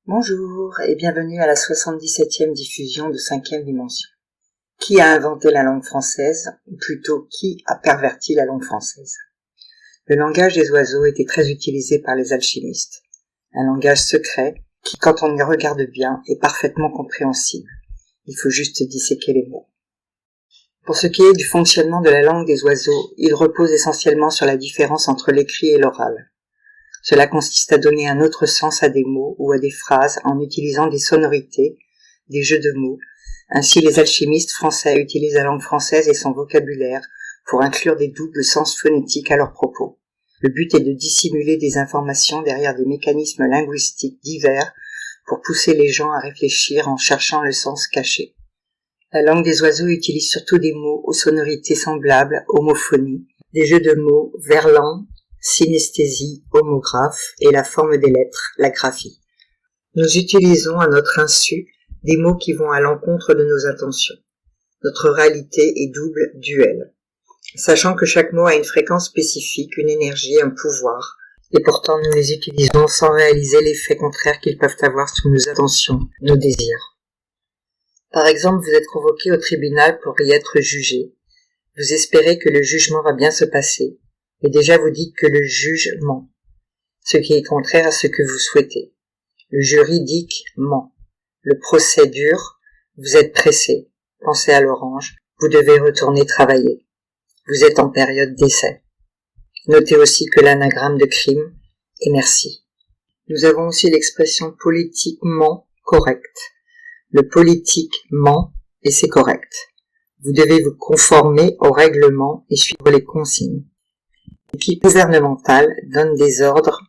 Bonjour et bienvenue à la 77e diffusion de 5e dimension. Qui a inventé la langue française, ou plutôt qui a perverti la langue française? Le langage des oiseaux était très utilisé par les alchimistes. Un langage secret qui, quand on y regarde bien, est parfaitement compréhensible. Il faut juste disséquer les mots. Pour ce qui est du fonctionnement de la langue des oiseaux, il repose essentiellement sur la différence entre l'écrit et l'oral. Cela consiste à donner un autre sens à des mots ou à des phrases en utilisant des sonorités, des jeux de mots. Ainsi, les alchimistes français utilisent la langue française et son vocabulaire pour inclure des doubles sens phonétiques à leurs propos. Le but est de dissimuler des informations derrière des mécanismes linguistiques divers pour pousser les gens à réfléchir en cherchant le sens caché. La langue des oiseaux utilise surtout des mots aux sonorités semblables, homophonie, des jeux de mots, verlan, synesthésie, homographe et la forme des lettres, la graphie. Nous utilisons à notre insu des mots qui vont à l'encontre de nos intentions. Notre réalité est double, duel. Sachant que chaque mot a une fréquence spécifique, une énergie, un pouvoir, et pourtant nous les utilisons sans réaliser l'effet contraire qu'ils peuvent avoir sur nos intentions, nos désirs. Par exemple, vous êtes convoqué au tribunal pour y être jugé. Vous espérez que le jugement va bien se passer. Et déjà vous dites que le juge ment, ce qui est contraire à ce que vous souhaitez. Le juridique ment. Le procès dure, vous êtes pressé, pensez à l'orange, vous devez retourner travailler. Vous êtes en période d'essai. Notez aussi que l'anagramme de crime est merci. Nous avons aussi l'expression politiquement correct. Le politique ment et c'est correct. Vous devez vous conformer au règlement et suivre les consignes. L'équipe gouvernementale donne des ordres,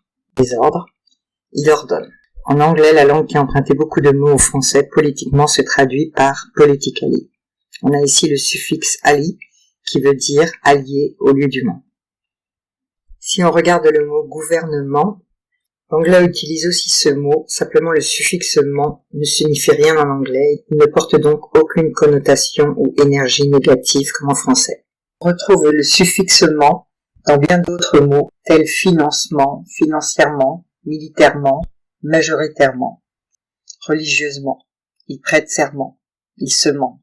il ordonne. En anglais, la langue qui a emprunté beaucoup de mots au français, politiquement se traduit par politically. On a ici le suffixe ali, qui veut dire allié au lieu du mot. Si on regarde le mot gouvernement, l'anglais utilise aussi ce mot, simplement le suffixe ment ne signifie rien en anglais, il ne porte donc aucune connotation ou énergie négative comme en français. On retrouve le suffixe ment dans bien d'autres mots tels financement, financièrement, militairement, majoritairement, religieusement. Il prête serment, il se ment,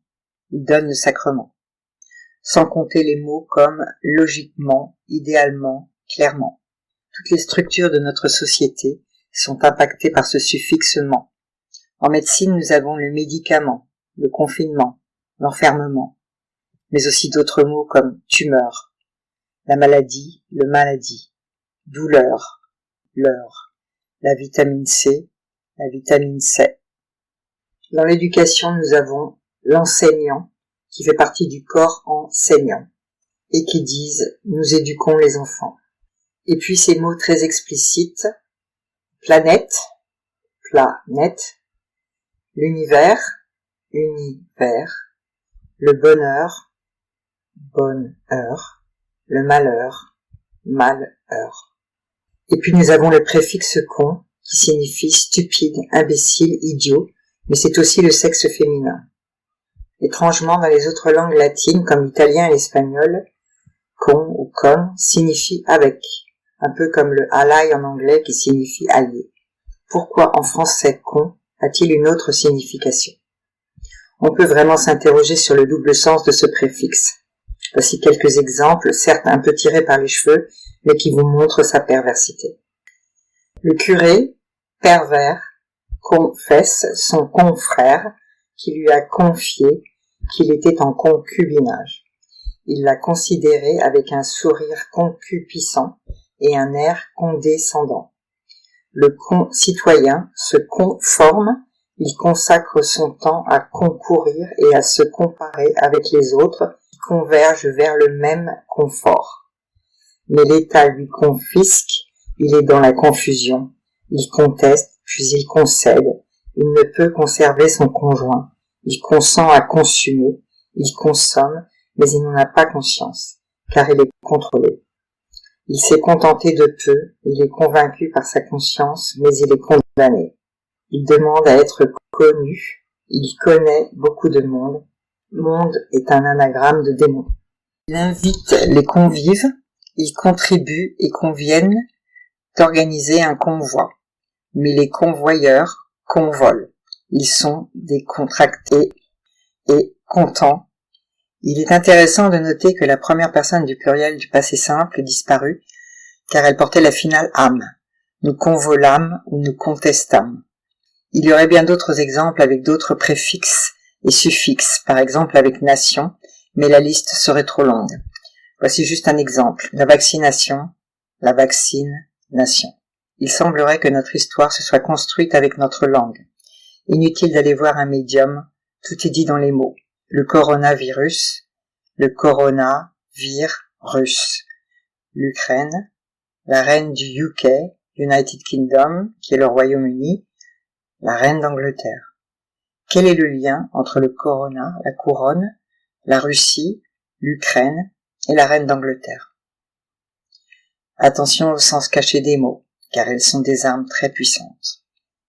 il donne le sacrement. Sans compter les mots comme logiquement, idéalement, clairement. Toutes les structures de notre société sont impactées par ce suffixe ment. En médecine, nous avons le médicament, le confinement, l'enfermement, mais aussi d'autres mots comme tumeur, la maladie, le maladie, douleur, l'heure, la vitamine C, la vitamine C. Dans l'éducation, nous avons l'enseignant, qui fait partie du corps enseignant, et qui disent « nous éduquons les enfants ». Et puis ces mots très explicites, planète, planète, l'univers, univers, le bonheur, bonne heure, le malheur, malheur. Et puis nous avons le préfixe con, qui signifie stupide, imbécile, idiot, mais c'est aussi le sexe féminin. Étrangement, dans les autres langues latines, comme l'italien et l'espagnol, con ou con signifie avec, un peu comme le ally en anglais qui signifie allié. Pourquoi en français con a-t-il une autre signification? On peut vraiment s'interroger sur le double sens de ce préfixe. Voici quelques exemples, certes un peu tirés par les cheveux, mais qui vous montrent sa perversité. Le curé, pervers, confesse son confrère qui lui a confié qu'il était en concubinage. Il l'a considéré avec un sourire concupiscent et un air condescendant. Le concitoyen se conforme, il consacre son temps à concourir et à se comparer avec les autres qui convergent vers le même confort. Mais l'État lui confisque, il est dans la confusion, il conteste, puis il concède, il ne peut conserver son conjoint, il consent à consumer, il consomme, mais il n'en a pas conscience, car il est contrôlé. Il s'est contenté de peu, il est convaincu par sa conscience, mais il est condamné. Il demande à être connu, il connaît beaucoup de monde. Monde est un anagramme de démon. Il invite les convives, il contribue et conviennent d'organiser un convoi. Mais les convoyeurs convol. Ils sont décontractés et contents. Il est intéressant de noter que la première personne du pluriel du passé simple disparut, car elle portait la finale âme. Nous convolâmes ou nous contestâmes. Il y aurait bien d'autres exemples avec d'autres préfixes et suffixes, par exemple avec nation, mais la liste serait trop longue. Voici juste un exemple. La vaccination, la vaccine-nation. Il semblerait que notre histoire se soit construite avec notre langue. Inutile d'aller voir un médium, tout est dit dans les mots. Le coronavirus, le coronavirus, l'Ukraine, la reine du UK, United Kingdom, qui est le Royaume-Uni, la reine d'Angleterre. Quel est le lien entre le corona, la couronne, la Russie, l'Ukraine et la reine d'Angleterre? Attention au sens caché des mots, car elles sont des armes très puissantes.